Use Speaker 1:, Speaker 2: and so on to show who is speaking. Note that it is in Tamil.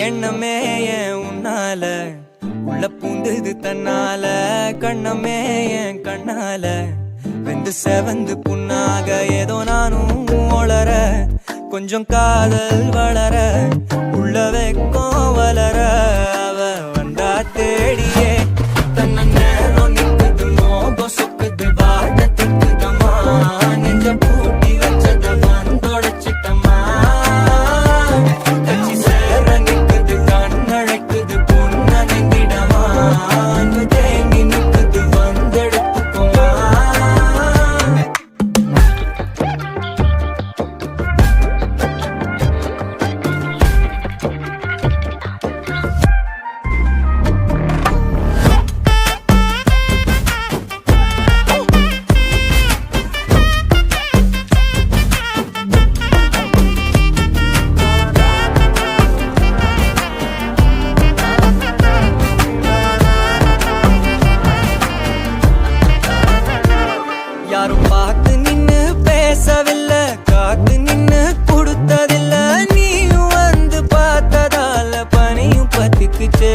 Speaker 1: எண்ணமே ஏன் உன்னால உள்ள பூந்தது தன்னால கண்ணமே என் கண்ணால வெந்து செவந்து புண்ணாக ஏதோ நானும் ஒளர கொஞ்சம் காதல் வளர உள்ள வெக்கம் வளர அவ வந்தா தேடியே தன்ன நேரம் நிக்குது மோகம் சொக்குது வாட திக்குதம்மா நெஞ்ச பூட்டி வச்சத வந்தொடச்சிட்டம்மா கட்சி சேர நிக்குது கண்ணழைக்குது பொண்ண நெங்கிடமா அன்பு தேங்கி நிக்குது வந்தெடுத்துக்குமா யாரும் பார்த்து நின்னு பேசவில்லை காத்து நின்னு கொடுத்ததில்ல நீயும் வந்து பார்த்ததால பனியும் பத்திக்குச்சே